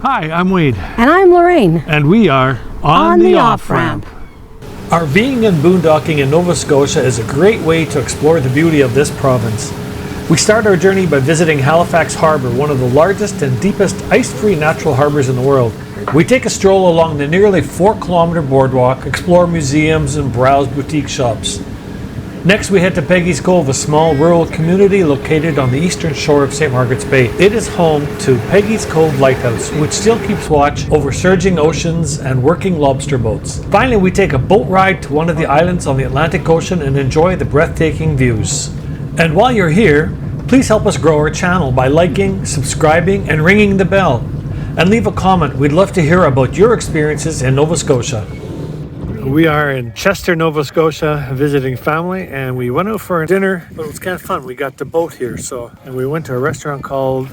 Hi, I'm Wade. And I'm Lorraine. And we are on the off-ramp. RVing and boondocking in Nova Scotia is a great way to explore the beauty of this province. We start our journey by visiting Halifax Harbour, one of the largest and deepest ice-free natural harbours in the world. We take a stroll along the nearly 4-kilometre boardwalk, explore museums and browse boutique shops. Next, we head to Peggy's Cove, a small rural community located on the eastern shore of St. Margaret's Bay. It is home to Peggy's Cove Lighthouse, which still keeps watch over surging oceans and working lobster boats. Finally, we take a boat ride to one of the islands on the Atlantic Ocean and enjoy the breathtaking views. And while you're here, please help us grow our channel by liking, subscribing, and ringing the bell. And leave a comment. We'd love to hear about your experiences in Nova Scotia. We are in Chester, Nova Scotia, visiting family, and we went out for dinner, but it was kind of fun. We got the boat here, and we went to a restaurant called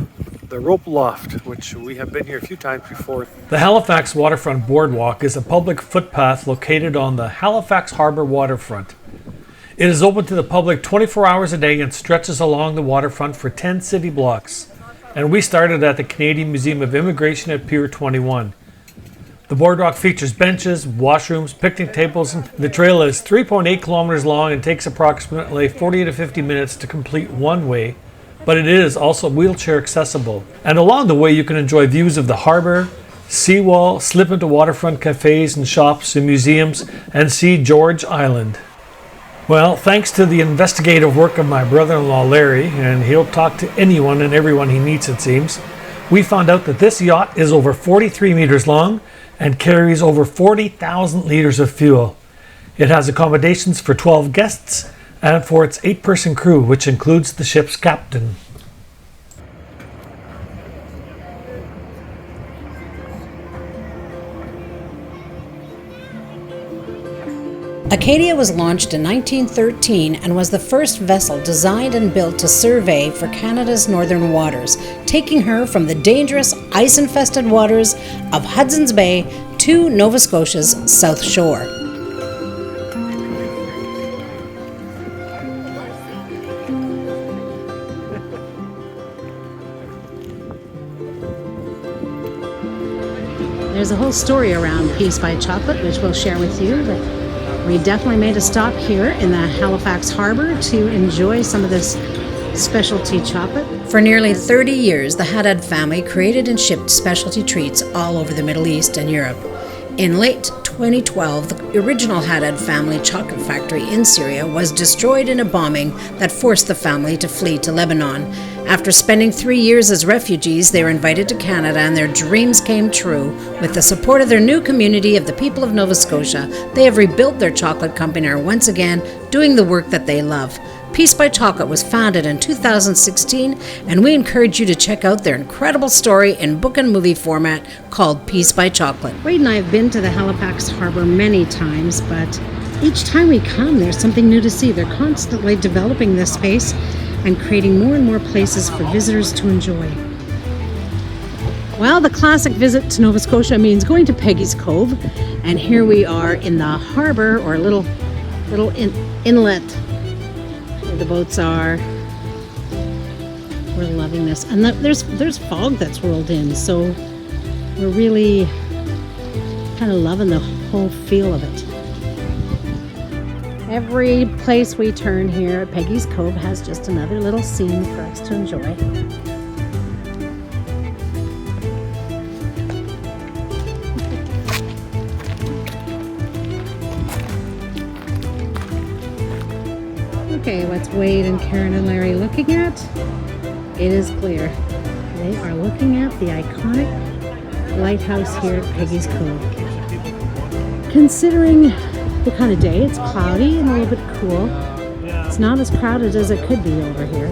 the Rope Loft, which we have been here a few times before. The Halifax Waterfront Boardwalk is a public footpath located on the Halifax Harbour waterfront. It is open to the public 24 hours a day and stretches along the waterfront for 10 city blocks. And we started at the Canadian Museum of Immigration at Pier 21. The boardwalk features benches, washrooms, picnic tables, and the trail is 3.8 kilometers long and takes approximately 40 to 50 minutes to complete one way, but it is also wheelchair accessible. And along the way you can enjoy views of the harbour, seawall, slip into waterfront cafes and shops and museums, and see George Island. Well, thanks to the investigative work of my brother-in-law Larry, and he'll talk to anyone and everyone he meets it seems, we found out that this yacht is over 43 meters long and carries over 40,000 liters of fuel. It has accommodations for 12 guests and for its 8-person crew, which includes the ship's captain. Acadia was launched in 1913 and was the first vessel designed and built to survey for Canada's northern waters, taking her from the dangerous ice-infested waters of Hudson's Bay to Nova Scotia's south shore. There's a whole story around Peace by Chocolate, which we'll share with you, but we definitely made a stop here in the Halifax Harbour to enjoy some of this specialty chocolate. For nearly 30 years, the Haddad family created and shipped specialty treats all over the Middle East and Europe. In late 2012, the original Haddad family chocolate factory in Syria was destroyed in a bombing that forced the family to flee to Lebanon. After spending 3 years as refugees, they were invited to Canada and their dreams came true. With the support of their new community of the people of Nova Scotia, they have rebuilt their chocolate company and are once again doing the work that they love. Peace by Chocolate was founded in 2016, and we encourage you to check out their incredible story in book and movie format called Peace by Chocolate. Wade and I have been to the Halifax Harbour many times, but each time we come, there's something new to see. They're constantly developing this space and creating more and more places for visitors to enjoy. Well, the classic visit to Nova Scotia means going to Peggy's Cove, and here we are in the harbour, or a little inlet where the boats are. We're loving this, and there's fog that's rolled in, so we're really kind of loving the whole feel of it. Every place we turn here at Peggy's Cove has just another little scene for us to enjoy. Okay, what's Wade and Karen and Larry looking at? It is clear. They are looking at the iconic lighthouse here at Peggy's Cove. Considering the kind of day, it's cloudy and a little bit cool. It's not as crowded as it could be over here.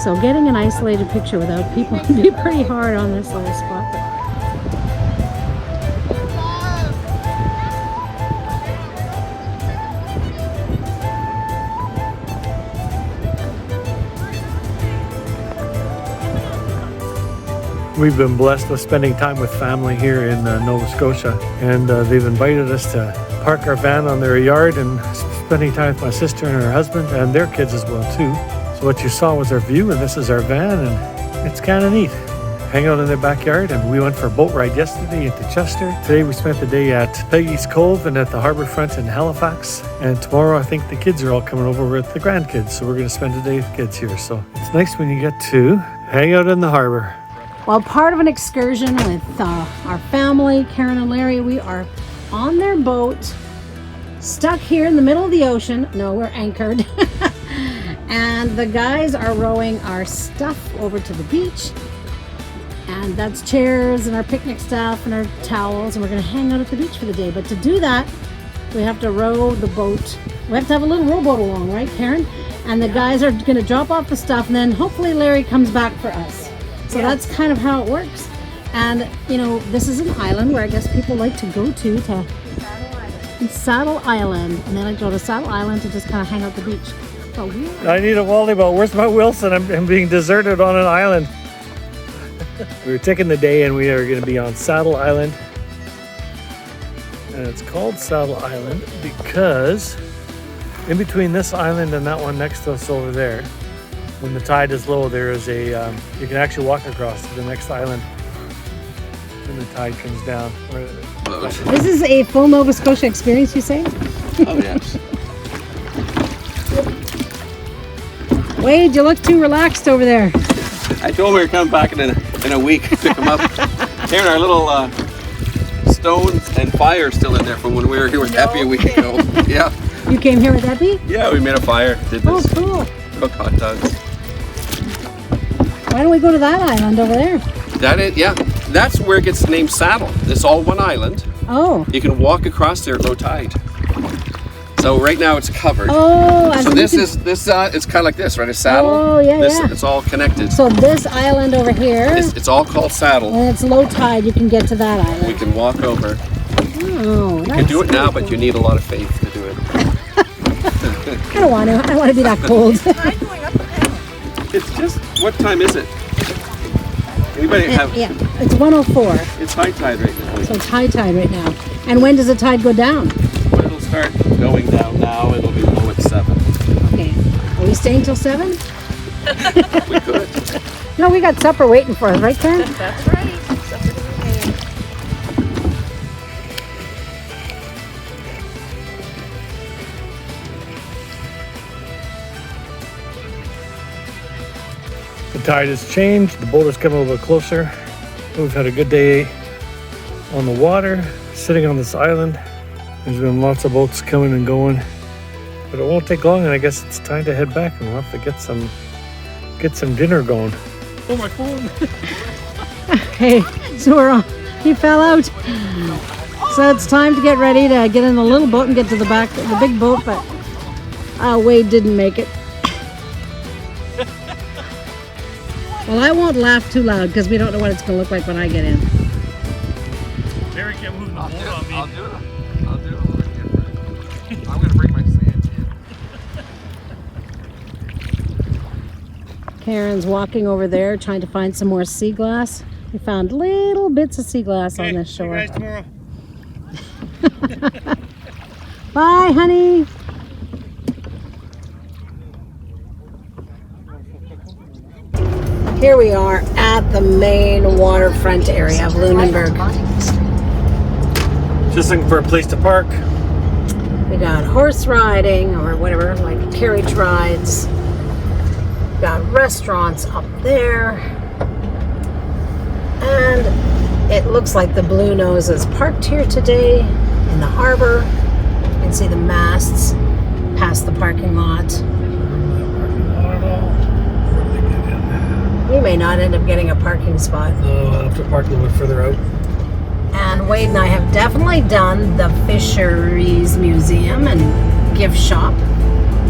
So getting an isolated picture without people would be pretty hard on this little spot. We've been blessed with spending time with family here in Nova Scotia, and they've invited us to park our van on their yard and spending time with my sister and her husband and their kids as well too. So what you saw was our view, and this is our van, and it's kind of neat. hang out in the backyard, and we went for a boat ride yesterday into Chester. Today we spent the day at Peggy's Cove and at the Harbour front in Halifax. And tomorrow I think the kids are all coming over with the grandkids, so we're going to spend the day with the kids here. So it's nice when you get to hang out in the harbour. Well, part of an excursion with our family, Karen and Larry, we are on their boat, stuck here in the middle of the ocean. No, we're anchored. And the guys are rowing our stuff over to the beach. And that's chairs and our picnic stuff and our towels. And we're going to hang out at the beach for the day. But to do that, we have to row the boat. We have to have a little rowboat along, right, Karen? And the guys are going to drop off the stuff. And then hopefully Larry comes back for us. So that's kind of how it works. And, you know, this is an island where I guess people like to go to Saddle Island. And then I go to Saddle Island to just kind of hang out at the beach. But I need a volleyball. Where's my Wilson? I'm being deserted on an island. We were taking the day and we are going to be on Saddle Island. And it's called Saddle Island because in between this island and that one next to us over there, when the tide is low, there is a, you can actually walk across to the next island when the tide comes down. This is a full Nova Scotia experience, you say? Oh, yes. Wade, you look too relaxed over there. I told him we were coming back in a week to pick him up. Here, our little stones and fire still in there from when we were here with Epi a week ago. Yeah. You came here with Epi? Yeah, we made a fire. Did this. Oh, cool. Cooked hot dogs. Why don't we go to that island over there? That is, yeah. That's where it gets named Saddle. It's all one island. Oh. You can walk across there at low tide. So right now it's covered. Oh, so this is it's kind of like this, right? A saddle. Oh, yeah, yeah. It's all connected. So this island over here. It's all called Saddle. And it's low tide. You can get to that island. We can walk over. Oh, you can do it now, but you need a lot of faith to do it. I don't want to. I don't want to be that cold. It's just, what time is it? Anybody have? Yeah, it's 1:04. It's high tide right now. So it's high tide right now. And when does the tide go down? Well, it'll start going down now. It'll be low at 7. Okay. Are we staying till 7? We could. No, we got supper waiting for us, right, Karen? That's right. Supper to be made. The tide has changed. The boat is coming a little bit closer. We've had a good day on the water, sitting on this island. There's been lots of boats coming and going, but it won't take long, and I guess it's time to head back and we'll have to get some dinner going. Oh, my phone! Okay, so we're on. He fell out. So it's time to get ready to get in the little boat and get to the big boat, but Wade didn't make it. Well, I won't laugh too loud because we don't know what it's going to look like when I get in. Larry can't move the boat on me. I'll do it. I'm going to bring my sand. Karen's walking over there trying to find some more sea glass. We found little bits of sea glass on this shore. See you guys tomorrow. Bye, honey. Here we are at the main waterfront area of Lunenburg. Just looking for a place to park. We got horse riding or whatever, like carriage rides. We got restaurants up there. And it looks like the Blue Nose is parked here today in the harbor. You can see the masts past the parking lot. We may not end up getting a parking spot. No, I'll have to park a little bit further out. And Wade and I have definitely done the Fisheries Museum and gift shop.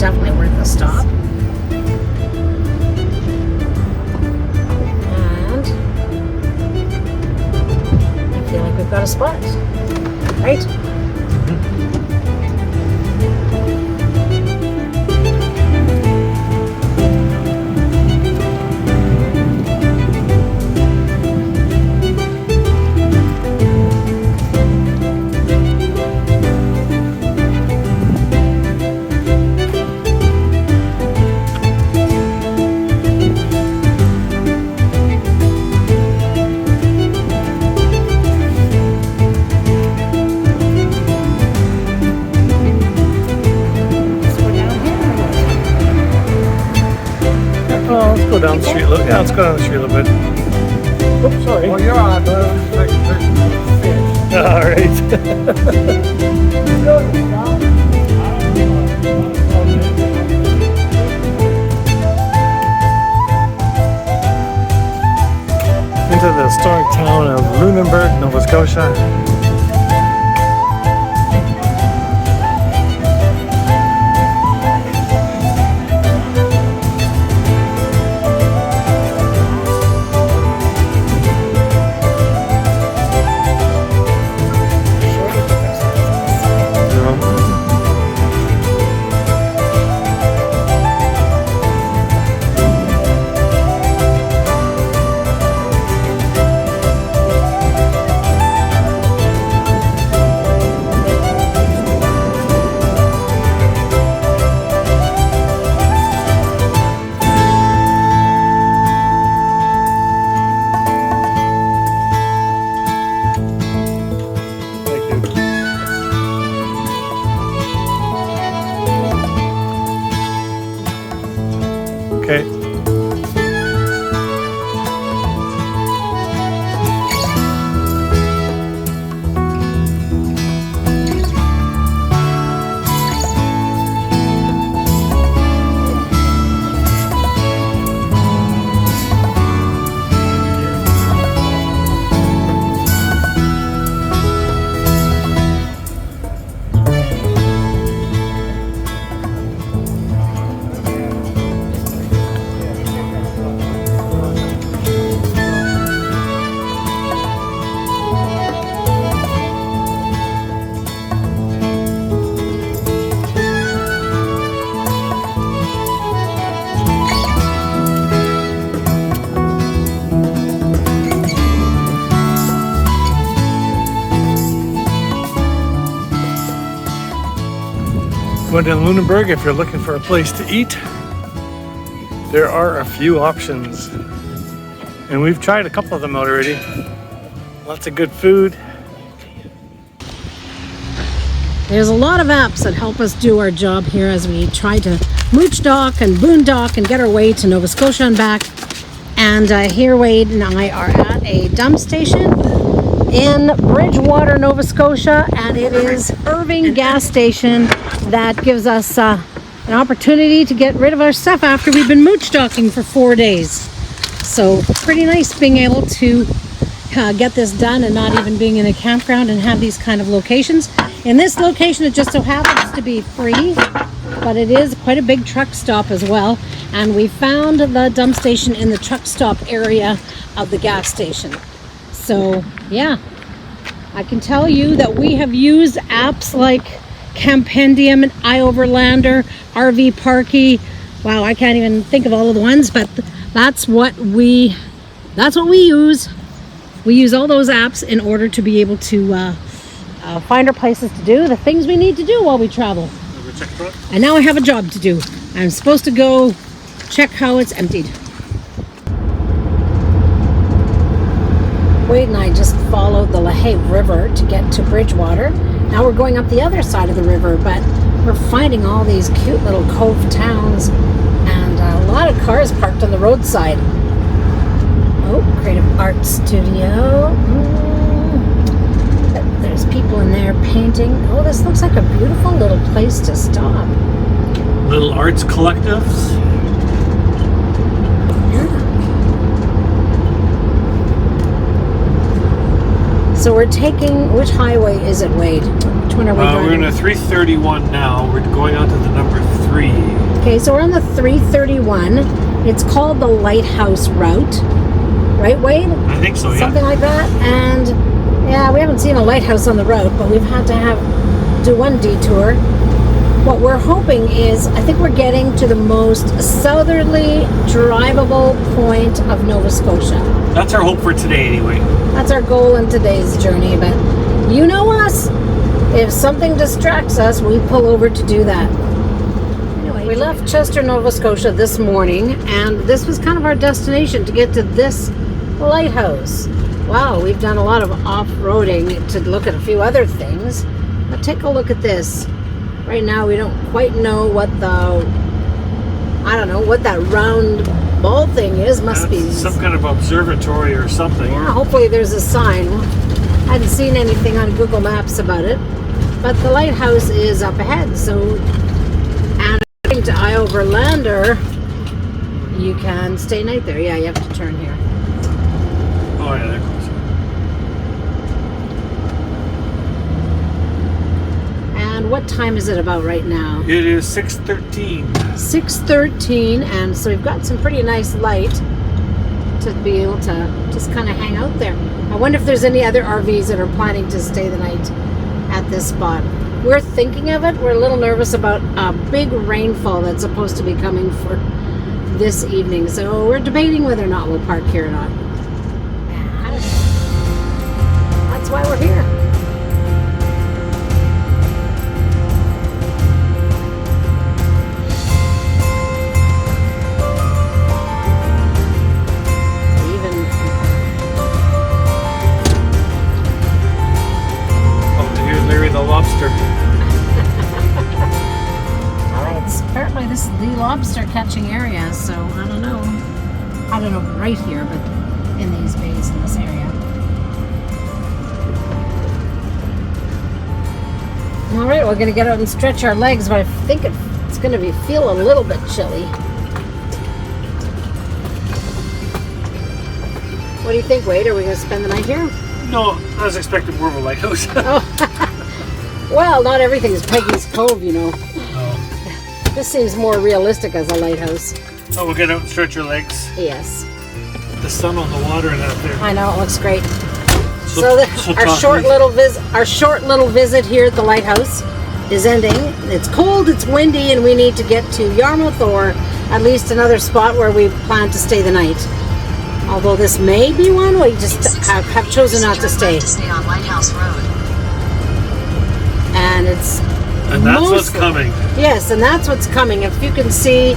Definitely worth a stop. And I feel like we've got a spot, right? Yeah, let's go down the street a little bit. Oops, sorry. Well, you're on. Take a picture. All right. Into the historic town of Lunenburg, Nova Scotia. Okay. Going down Lunenburg, if you're looking for a place to eat, there are a few options. And we've tried a couple of them out already. Lots of good food. There's a lot of apps that help us do our job here as we try to mooch dock and boondock and get our way to Nova Scotia and back. And here Wade and I are at a dump station in Bridgewater, Nova Scotia, and it is Irving gas station that gives us an opportunity to get rid of our stuff after we've been mooch docking for 4 days. So pretty nice being able to get this done and not even being in a campground and have these kind of locations. In this location, it just so happens to be free, but it is quite a big truck stop as well. And we found the dump station in the truck stop area of the gas station. So yeah, I can tell you that we have used apps like Campendium and iOverlander, RV Parky. Wow, I can't even think of all of the ones, but that's what we use. We use all those apps in order to be able to find our places to do the things we need to do while we travel. And now I have a job to do. I'm supposed to go check how it's emptied. Wade and I just followed the LaHaye River to get to Bridgewater. Now we're going up the other side of the river, but we're finding all these cute little cove towns and a lot of cars parked on the roadside. Oh, Creative Arts Studio. There's people in there painting. Oh, this looks like a beautiful little place to stop. Little arts collectives. So we're taking, which highway is it, Wade? Which one are we driving? We're in a 331 now. We're going on to the number 3. Okay, so we're on the 331. It's called the Lighthouse route. Right, Wade? I think so, yeah. Something like that. And yeah, we haven't seen a lighthouse on the route, but we've had to do one detour. What we're hoping is, I think we're getting to the most southerly drivable point of Nova Scotia. That's our hope for today, anyway. That's our goal in today's journey, but you know us. If something distracts us, we pull over to do that. Anyway, we left Chester, Nova Scotia this morning, and this was kind of our destination to get to this lighthouse. Wow, we've done a lot of off-roading to look at a few other things, but take a look at this. Right now we don't quite know what that round ball thing is. Must be Some kind of observatory or something. Yeah, hopefully there's a sign. I hadn't seen anything on Google Maps about it, but the lighthouse is up ahead. So, and according to Overlander, you can stay night there. Yeah, you have to turn here. Oh yeah, there goes. And what time is it about right now? It is 6:13. 6:13, and so we've got some pretty nice light to be able to just kind of hang out there. I wonder if there's any other RVs that are planning to stay the night at this spot. We're thinking of it. We're a little nervous about a big rainfall that's supposed to be coming for this evening, so we're debating whether or not we'll park here or not. And that's why we're here. Lobster. Well, apparently this is the lobster catching area, so I don't know right here, but in these bays in this area. All right, we're gonna get out and stretch our legs, but I think it's gonna feel a little bit chilly. What do you think, Wade? Are we gonna spend the night here? No, I was expecting more of a lighthouse. Oh. Well, not everything's Peggy's Cove, you know. No. This seems more realistic as a lighthouse. Oh, we'll get out and stretch your legs. Yes. The sun on the water and out there. I know, it looks great. Our short little visit here at the lighthouse is ending. It's cold, it's windy, and we need to get to Yarmouth or at least another spot where we plan to stay the night. Although this may be one, we just have chosen not to stay. Stay on Lighthouse Road. And that's what's coming. Yes, and that's what's coming. If you can see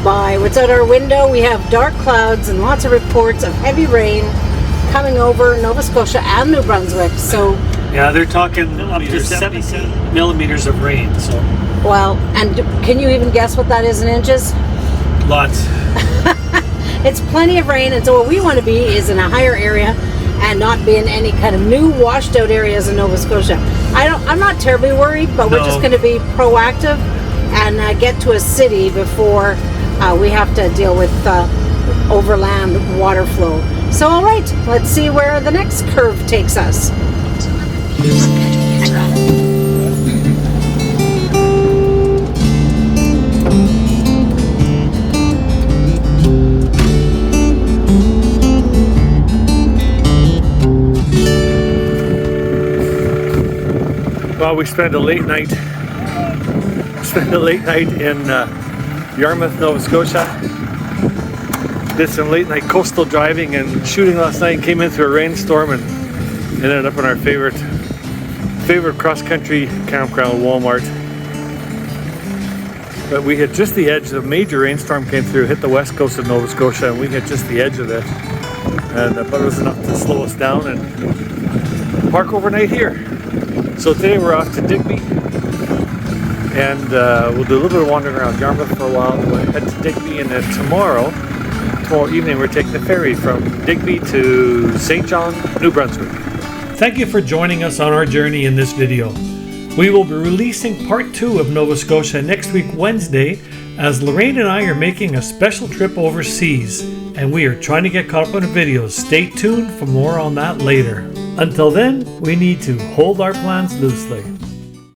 by what's out our window, we have dark clouds and lots of reports of heavy rain coming over Nova Scotia and New Brunswick. So yeah, they're talking up to 70 millimeters of rain. So well, and can you even guess what that is in inches? Lots. It's plenty of rain, and so what we want to be is in a higher area and not be in any kind of new washed out areas in Nova Scotia. I'm not terribly worried, but we're just going to be proactive and get to a city before we have to deal with overland water flow. So all right, let's see where the next curve takes us. Well, we spent a late night in Yarmouth, Nova Scotia. Did some late night coastal driving and shooting last night. Came in through a rainstorm and ended up in our favorite cross-country campground, Walmart. But we hit just the edge. A major rainstorm came through, hit the west coast of Nova Scotia, and we hit just the edge of it. And but it was enough to slow us down and park overnight here. So today we're off to Digby, and we'll do a little bit of wandering around Yarmouth for a while. We'll head to Digby, and then tomorrow evening we're taking the ferry from Digby to St. John, New Brunswick. Thank you for joining us on our journey in this video. We will be releasing part 2 of Nova Scotia next week Wednesday, as Lorraine and I are making a special trip overseas, and we are trying to get caught up on the videos. Stay tuned for more on that later. Until then, we need to hold our plans loosely.